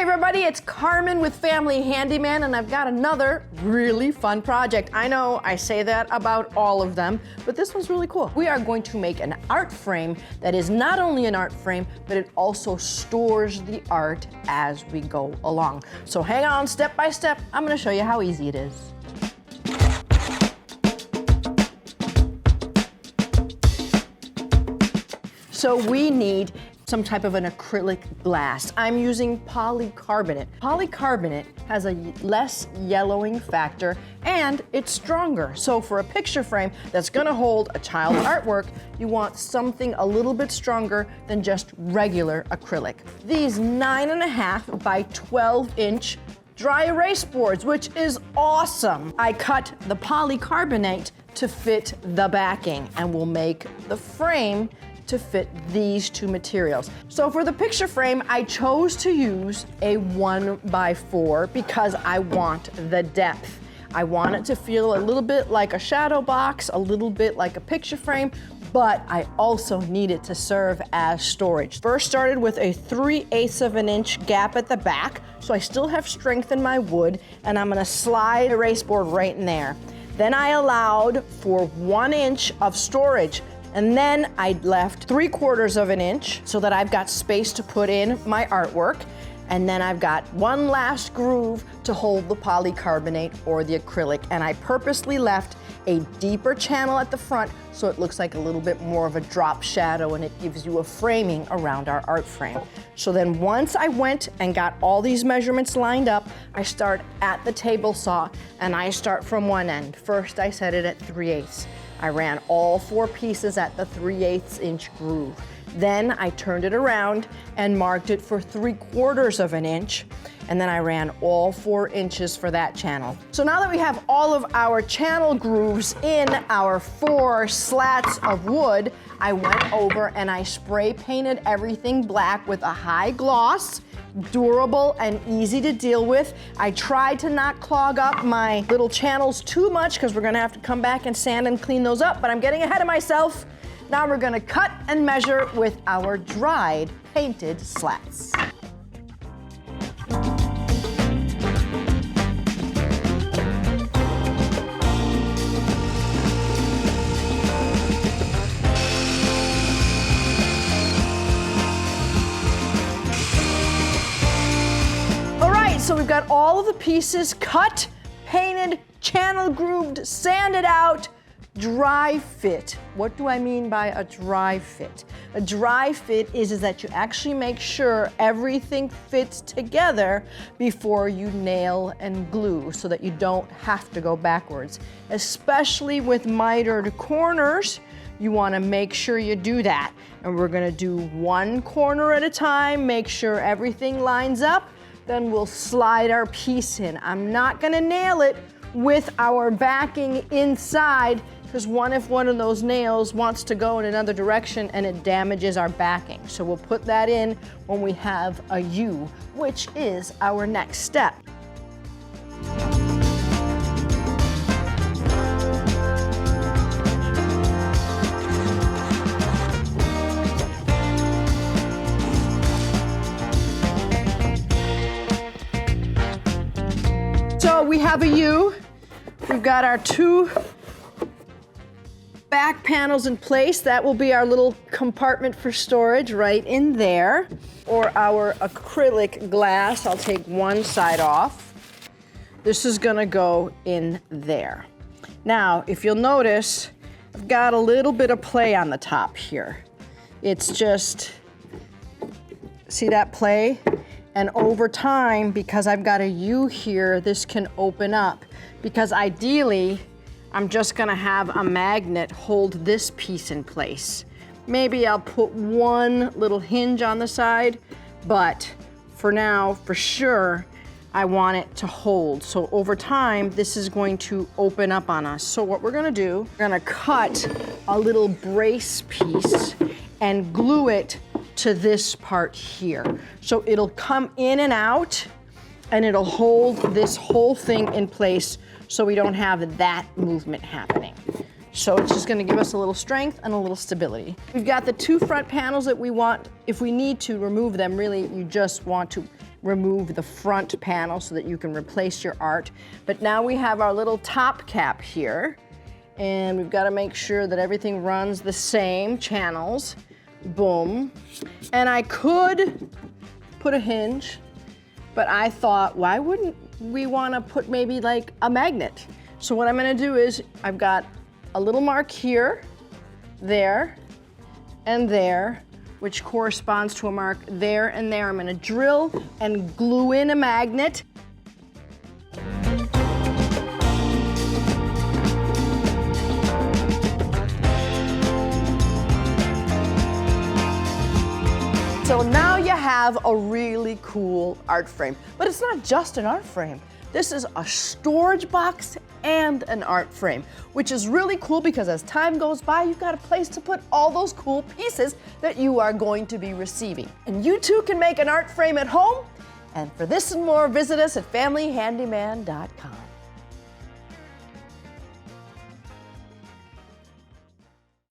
everybody, it's Carmen with Family Handyman, and I've got another really fun project. I know I say that about all of them, but this one's really cool. We are going to make an art frame that is not only an art frame, but it also stores the art as we go along. So hang on, step by step, I'm gonna show you how easy it is. So we need some type of an acrylic glass. I'm using polycarbonate. Polycarbonate has a less yellowing factor and it's stronger. So for a picture frame that's gonna hold a child's artwork, you want something a little bit stronger than just regular acrylic. These 9.5 by 12-inch dry erase boards, which is awesome. I cut the polycarbonate to fit the backing and we'll make the frame to fit these two materials. So for the picture frame, I chose to use a 1x4 because I want the depth. I want it to feel a little bit like a shadow box, a little bit like a picture frame, but I also need it to serve as storage. First started with a 3/8 of an inch gap at the back, so I still have strength in my wood, and I'm gonna slide the erase board right in there. Then I allowed for 1 inch of storage. And then I left 3/4 of an inch so that I've got space to put in my artwork. And then I've got one last groove to hold the polycarbonate or the acrylic. And I purposely left a deeper channel at the front so it looks like a little bit more of a drop shadow and it gives you a framing around our art frame. So then once I went and got all these measurements lined up, I start at the table saw and I start from one end. First I set it at 3/8. I ran all 4 pieces at the 3/8 inch groove. Then I turned it around and marked it for 3/4 of an inch. And then I ran all 4 inches for that channel. So now that we have all of our channel grooves in our 4 slats of wood, I went over and I spray painted everything black with a high gloss, durable and easy to deal with. I tried to not clog up my little channels too much because we're gonna have to come back and sand and clean those up, but I'm getting ahead of myself. Now we're gonna cut and measure with our dried painted slats. So we've got all of the pieces cut, painted, channel grooved, sanded out, dry fit. What do I mean by a dry fit? A dry fit is that you actually make sure everything fits together before you nail and glue so that you don't have to go backwards. Especially with mitered corners, you want to make sure you do that. And we're going to do one corner at a time, make sure everything lines up. Then we'll slide our piece in. I'm not gonna nail it with our backing inside because if one of those nails wants to go in another direction and it damages our backing. So we'll put that in when we have a U, which is our next step. So we have a U, we've got our 2 back panels in place. That will be our little compartment for storage right in there. Or our acrylic glass, I'll take one side off. This is gonna go in there. Now, if you'll notice, I've got a little bit of play on the top here. It's just, see that play? And over time, because I've got a U here, this can open up. Because ideally, I'm just gonna have a magnet hold this piece in place. Maybe I'll put one little hinge on the side, but for now, for sure, I want it to hold. So over time, this is going to open up on us. So what we're gonna do, we're gonna cut a little brace piece and glue it to this part here. So it'll come in and out and it'll hold this whole thing in place so we don't have that movement happening. So it's just gonna give us a little strength and a little stability. We've got the 2 front panels that we want. If we need to remove them, really, you just want to remove the front panel so that you can replace your art. But now we have our little top cap here, and we've got to make sure that everything runs the same channels. Boom. And I could put a hinge, but I thought, why wouldn't we want to put maybe like a magnet? So what I'm going to do is I've got a little mark here, there, and there, which corresponds to a mark there and there. I'm going to drill and glue in a magnet. So now you have a really cool art frame. But it's not just an art frame. This is a storage box and an art frame, which is really cool because as time goes by, you've got a place to put all those cool pieces that you are going to be receiving. And you too can make an art frame at home. And for this and more, visit us at familyhandyman.com.